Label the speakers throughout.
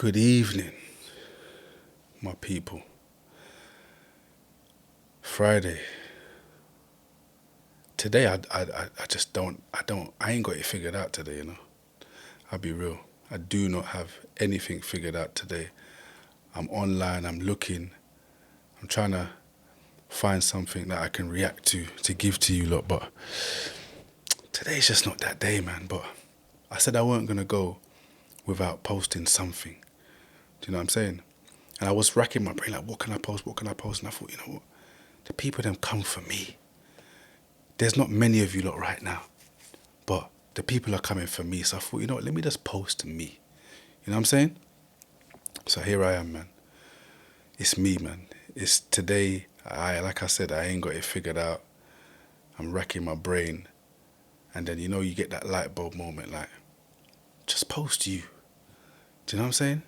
Speaker 1: Good evening, my people. Friday. Today, I just I ain't got it figured out today, I'll be real. I do not have anything figured out today. I'm online, I'm looking, I'm trying to find something that I can react to give to you lot, but today's just not that day, man. But I said I weren't going to go without posting something. Do you know what I'm saying? And I was racking my brain, like, what can I post? And I thought, you know what? The people them come for me. There's not many of you lot right now, but the people are coming for me. So I thought, you know what? Let me just post me. You know what I'm saying? So here I am, man. It's me, man. It's today. Like I said, I ain't got it figured out. I'm racking my brain. And then, you get that light bulb moment, like, just post you. Do you know what I'm saying?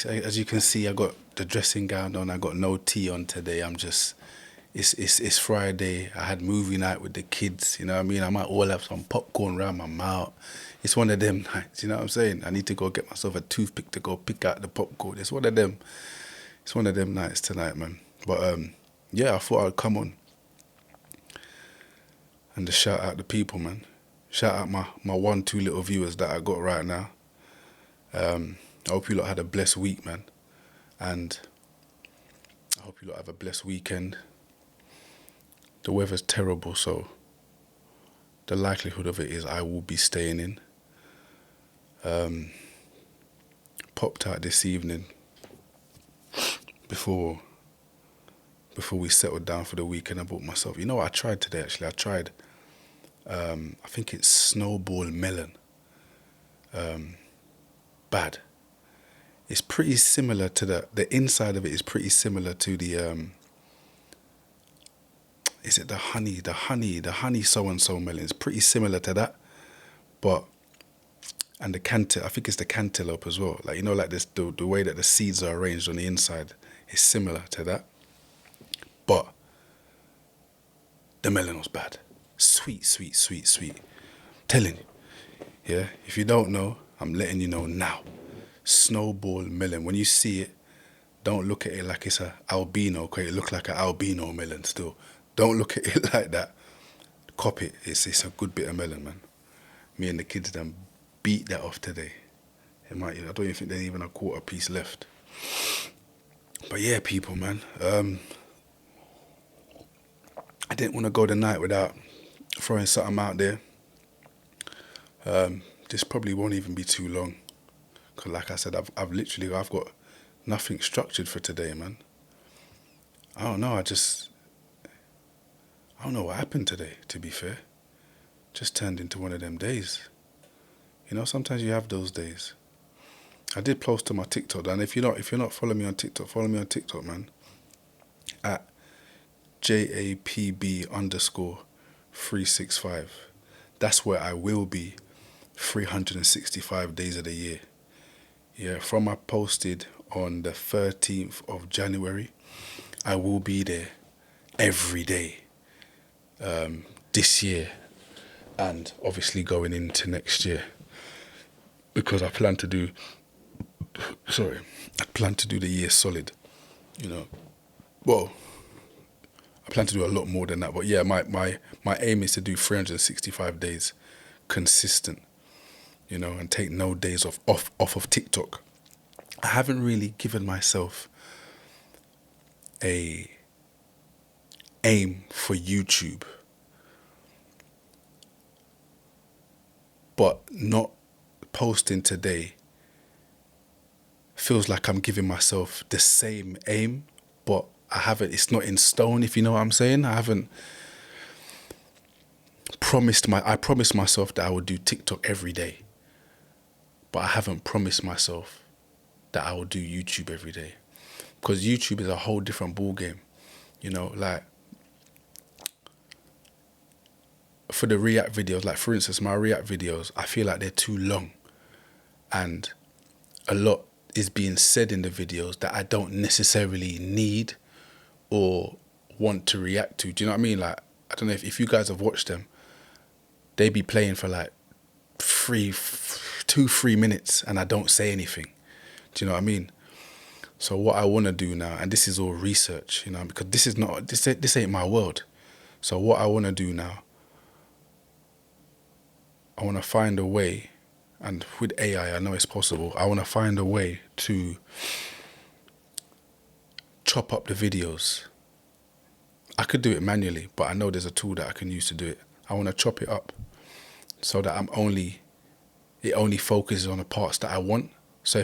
Speaker 1: As you can see, I got the dressing gown on. I got no tea on today. I'm just, it's Friday. I had movie night with the kids. You know what I mean? I might all have some popcorn around my mouth. It's one of them nights. You know what I'm saying? I need to go get myself a toothpick to go pick out the popcorn. It's one of them. It's one of them nights tonight, man. But yeah, I thought I'd come on and just shout out the people, man. Shout out my 1-2 little viewers that I got right now. I hope you lot had a blessed week, man. And I hope you lot have a blessed weekend. The weather's terrible, so the likelihood of it is I will be staying in. Popped out this evening before we settled down for the weekend. I bought myself, what I tried today, actually. I tried, I think it's snowball melon. Bad. It's pretty similar to the inside of it is pretty similar to the, is it the honey so-and-so melon? It's pretty similar to that, but, and I think it's the cantaloupe as well. Like, like this, the way that the seeds are arranged on the inside is similar to that. But the melon was bad. Sweet. Telling you. Yeah, if you don't know, I'm letting you know now. Snowball melon. When you see it, don't look at it like it's a albino, okay? It looks like an albino melon still. Don't look at it like that. Cop it. It's a good bit of melon, man. Me and the kids done beat that off today. I don't even think there's even a quarter piece left. But yeah, people, man. I didn't want to go the night without throwing something out there. This probably won't even be too long. Because like I said, I've got nothing structured for today, man. I don't know, I don't know what happened today, to be fair. Just turned into one of them days. Sometimes you have those days. I did post to my TikTok, and if you're not following me on TikTok, follow me on TikTok, man. At JAPB_365. That's where I will be 365 days of the year. Yeah, from I posted on the 13th of January, I will be there every day this year, and obviously going into next year, because I plan to do the year solid, Well, I plan to do a lot more than that, but yeah, my aim is to do 365 days consistent, and take no days off of TikTok. I haven't really given myself a aim for YouTube, but not posting today feels like I'm giving myself the same aim, but it's not in stone, if you know what I'm saying. I haven't I promised myself that I would do TikTok every day, but I haven't promised myself that I will do YouTube every day, because YouTube is a whole different ball game. Like for the React videos, like for instance, my React videos, I feel like they're too long, and a lot is being said in the videos that I don't necessarily need or want to react to. Do you know what I mean? Like, I don't know if you guys have watched them. They be playing for like 2-3 minutes and I don't say anything. Do you know what I mean? So what I want to do now, and this is all research, because this ain't my world. So what I want to do now, I want to find a way, and with AI, I know it's possible. I want to find a way to chop up the videos. I could do it manually, but I know there's a tool that I can use to do it. I want to chop it up so that it only focuses on the parts that I want. So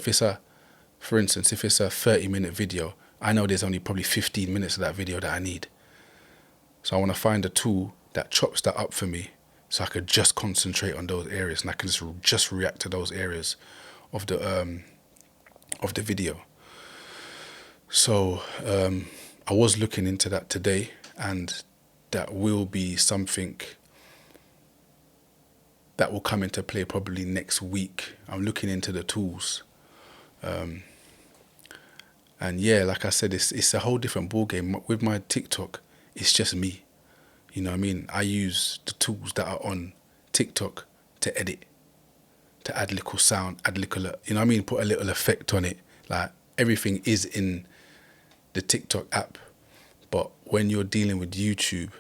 Speaker 1: for instance, if it's a 30-minute video, I know there's only probably 15 minutes of that video that I need. So I want to find a tool that chops that up for me, so I could just concentrate on those areas, and I can just react to those areas of the video. So I was looking into that today, and that will be something that will come into play probably next week. I'm looking into the tools. And yeah, like I said, it's a whole different ballgame. With my TikTok, it's just me. You know what I mean? I use the tools that are on TikTok to edit, to add little sound, add little, you know what I mean? Put a little effect on it. Like, everything is in the TikTok app. But when you're dealing with YouTube,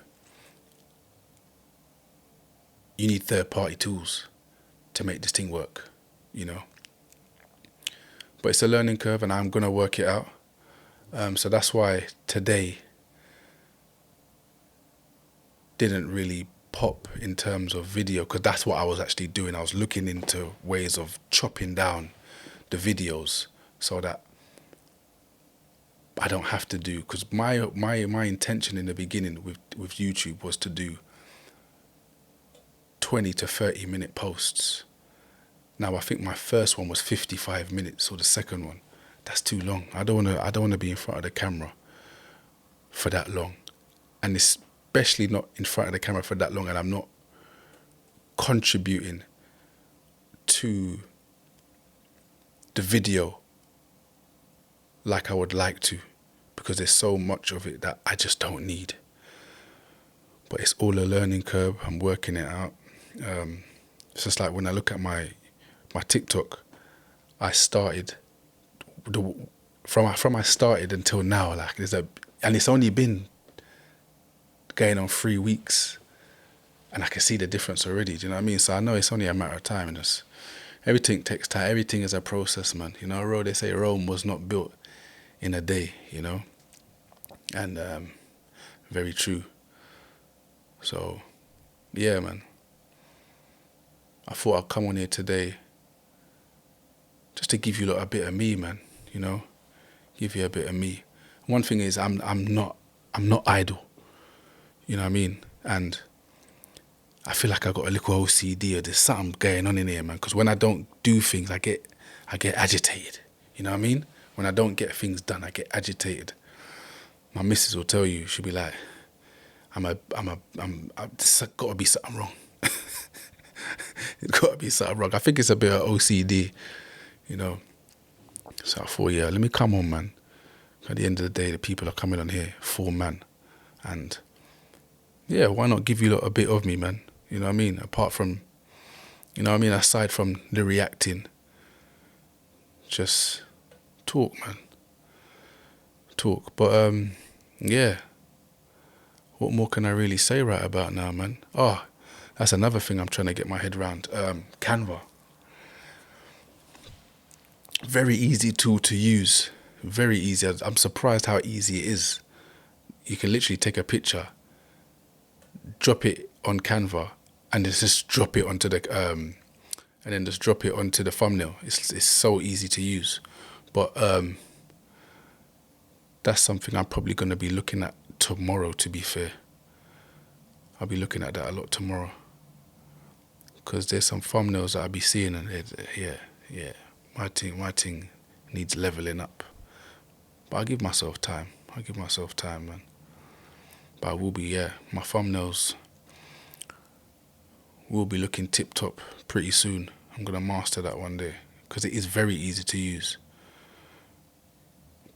Speaker 1: you need third-party tools to make this thing work, But it's a learning curve, and I'm going to work it out. So that's why today didn't really pop in terms of video, because that's what I was actually doing. I was looking into ways of chopping down the videos so that I don't have to do, because my intention in the beginning with YouTube was to do 20 to 30 minute posts. Now I think my first one was 55 minutes, or the second one. That's too long. I don't want to be in front of the camera for that long, and especially not in front of the camera for that long, and I'm not contributing to the video like I would like to, because there's so much of it that I just don't need. But it's all a learning curve. I'm working it out. It's just like when I look at my TikTok, I started from I started until now, like and it's only been going on 3 weeks, and I can see the difference already. Do you know what I mean? So I know it's only a matter of time, and everything takes time. Everything is a process, man. They say Rome was not built in a day, and very true. So yeah, man, I thought I'd come on here today just to give you a bit of me, man. Give you a bit of me. One thing is, I'm not idle. You know what I mean? And I feel like I got a little OCD, or there's something going on in here, man. Because when I don't do things, I get agitated. You know what I mean? When I don't get things done, I get agitated. My missus will tell you, she'll be like, there's got to be something wrong. It's got to be something wrong. I think it's a bit of OCD, So I thought, yeah, let me come on, man. At the end of the day, the people are coming on here, 4 man. And yeah, why not give you a bit of me, man? You know what I mean? Apart from, aside from the reacting, just talk, man. Talk. But yeah, what more can I really say right about now, man? Oh, that's another thing I'm trying to get my head around. Canva. Very easy tool to use. Very easy. I'm surprised how easy it is. You can literally take a picture, drop it on Canva, and just drop it onto the thumbnail. It's so easy to use. But that's something I'm probably going to be looking at tomorrow, to be fair. I'll be looking at that a lot tomorrow, because there's some thumbnails that I'll be seeing, and yeah, my thing needs leveling up. But I'll give myself time, man. But I will be, my thumbnails will be looking tip-top pretty soon. I'm going to master that one day, because it is very easy to use.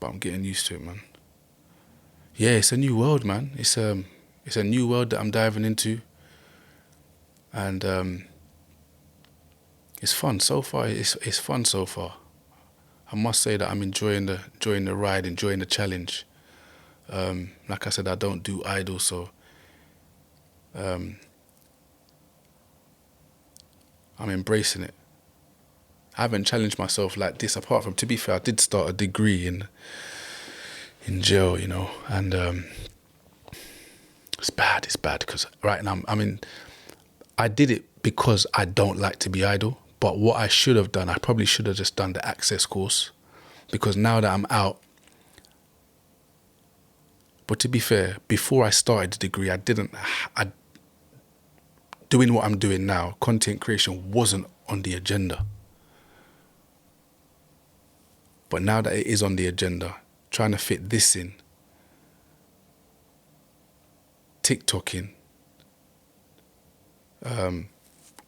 Speaker 1: But I'm getting used to it, man. Yeah, it's a new world, man. It's a new world that I'm diving into. And it's fun so far. It's fun so far. I must say that I'm enjoying the ride, enjoying the challenge. Like I said, I don't do idle, so I'm embracing it. I haven't challenged myself like this. Apart from, to be fair, I did start a degree in jail, and it's bad. It's bad because right now, I did it because I don't like to be idle. But what I should have done, I probably should have just done the access course, because now that I'm out. But to be fair, before I started the degree, doing what I'm doing now, content creation wasn't on the agenda. But now that it is on the agenda, trying to fit this in, TikToking,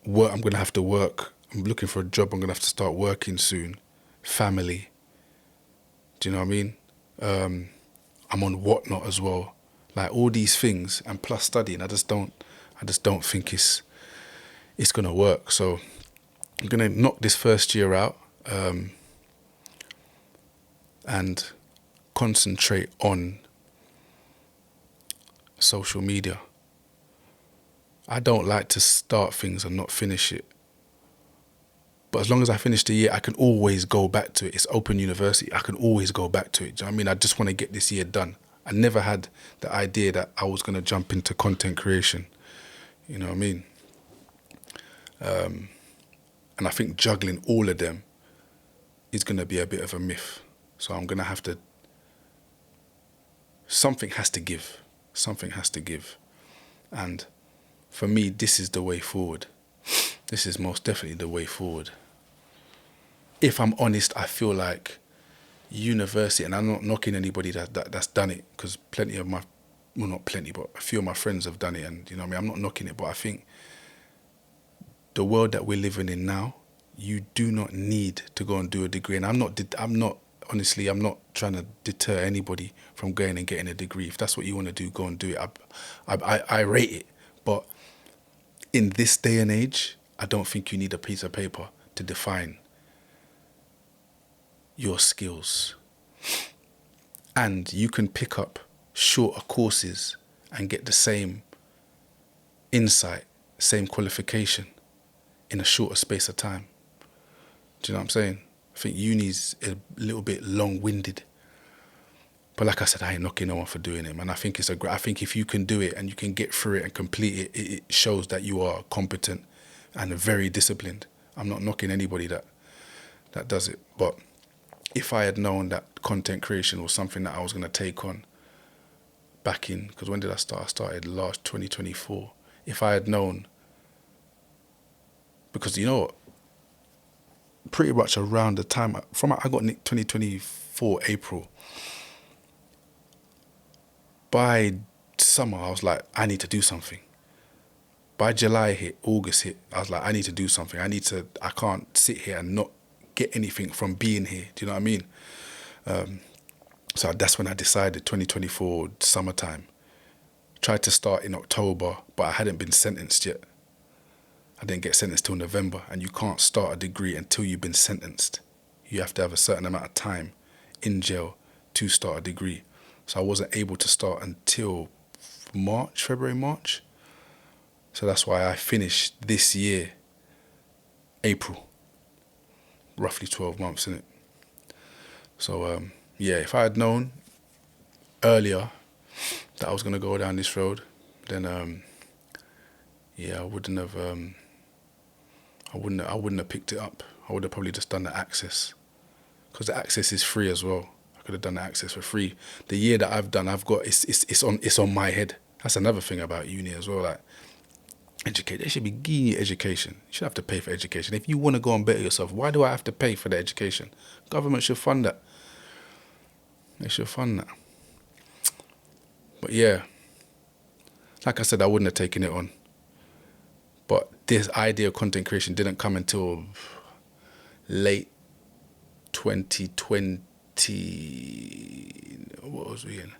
Speaker 1: work, I'm going to have to work. I'm looking for a job. I'm going to have to start working soon. Family. Do you know what I mean? I'm on Whatnot as well. Like all these things, and plus studying, I just don't think it's going to work. So I'm going to knock this first year out, and concentrate on social media. I don't like to start things and not finish it. But as long as I finish the year, I can always go back to it. It's open university. I can always go back to it. Do you know what I mean? I just want to get this year done. I never had the idea that I was going to jump into content creation. You know what I mean? And I think juggling all of them is going to be a bit of a myth. So I'm going to have to... Something has to give. Something has to give. And for me, this is the way forward. This is most definitely the way forward. If I'm honest, I feel like university, and I'm not knocking anybody that's done it, because plenty of my, well, not plenty, but a few of my friends have done it, and you know what I mean, I'm not knocking it, but I think the world that we're living in now, you do not need to go and do a degree. And I'm not trying to deter anybody from going and getting a degree. If that's what you want to do, go and do it. I rate it. But in this day and age, I don't think you need a piece of paper to define your skills. And you can pick up shorter courses and get the same insight, same qualification in a shorter space of time. Do you know what I'm saying? I think uni's a little bit long-winded. But like I said, I ain't knocking no one for doing it, man. I think I think if you can do it and you can get through it and complete it, it shows that you are competent and very disciplined. I'm not knocking anybody that does it. But if I had known that content creation was something that I was going to take on back in, because when did I start? I started last 2024. If I had known, because you know what, pretty much around the time I got Nick 2024 April, by summer I was like, I need to do something. By July hit, August hit, I was like, I need to do something. I can't sit here and not get anything from being here. Do you know what I mean? So that's when I decided 2024 summertime. Tried to start in October, but I hadn't been sentenced yet. I didn't get sentenced till November, and you can't start a degree until you've been sentenced. You have to have a certain amount of time in jail to start a degree. So I wasn't able to start until February, March. So that's why I finished this year, April. Roughly 12 months, innit? So, yeah, if I had known earlier that I was going to go down this road, then, yeah, I wouldn't have picked it up. I would have probably just done the access, because the access is free as well. I could have done the access for free. The year that I've done, it's on my head. That's another thing about uni as well. Like, educate. They should be giving you education. You should have to pay for education. If you want to go and better yourself, why do I have to pay for the education? Government should fund that. They should fund that. But yeah, like I said, I wouldn't have taken it on. But this idea of content creation didn't come until late 2020. What was we in?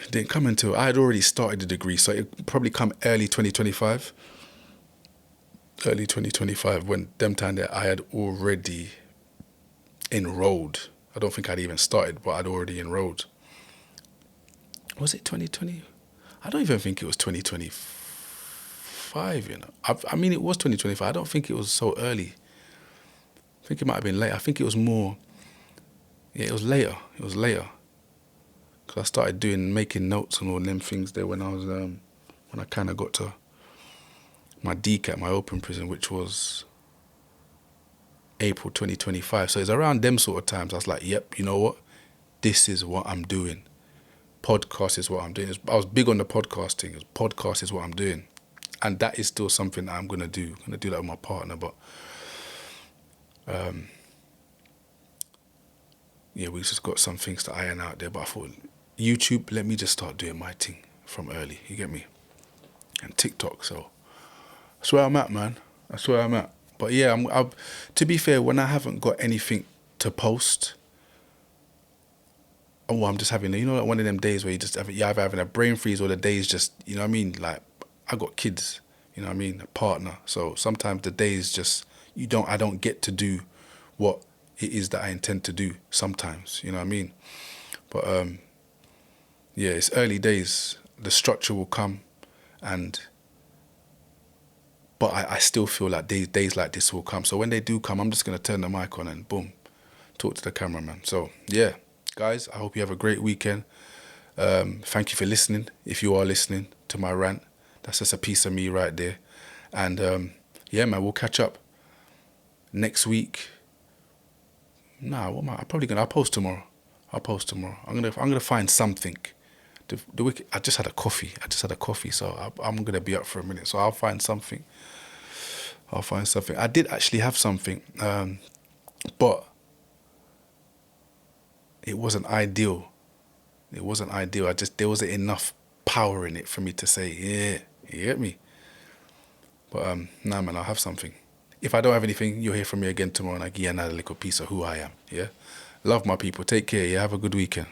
Speaker 1: It didn't come until I had already started the degree, so it probably come early 2025. Early 2025, when them time that I had already enrolled. I don't think I'd even started, but I'd already enrolled. Was it 2020? I don't even think it was 2025, you know. I mean, it was 2025. I don't think it was so early. I think it might have been later. I think it was more, yeah, it was later. It was later. Because I started making notes and all them things there when I was, when I kind of got to my DCAT, my open prison, which was April 2025. So it's around them sort of times. I was like, yep, you know what? This is what I'm doing. Podcast is what I'm doing. I was big on the podcasting. Podcast is what I'm doing. And that is still something that I'm going to do. I'm going to do that with my partner. But, yeah, we just got some things to iron out there. But I thought, YouTube, let me just start doing my thing from early. You get me? And TikTok. So that's where I'm at, man. That's where I'm at. But yeah, to be fair, when I haven't got anything to post, I'm just having, like one of them days where you're either having a brain freeze or the days just, you know what I mean? Like, I got kids, you know what I mean? A partner. So sometimes the days just, I don't get to do what it is that I intend to do sometimes, you know what I mean? But, yeah, it's early days. The structure will come but I still feel like days like this will come. So when they do come, I'm just going to turn the mic on and boom, talk to the cameraman. So, yeah, guys, I hope you have a great weekend. Thank you for listening. If you are listening to my rant, that's just a piece of me right there. And, yeah, man, we'll catch up next week. Nah, what am I? I'll post tomorrow. I'm gonna find something. I just had a coffee. So I'm gonna be up for a minute. So I'll find something. I did actually have something, but it wasn't ideal. There wasn't enough power in it for me to say, yeah, you get me? But nah, man, I'll have something. If I don't have anything, you'll hear from me again tomorrow and I'll give you another little piece of who I am, yeah? Love my people. Take care, yeah? Have a good weekend.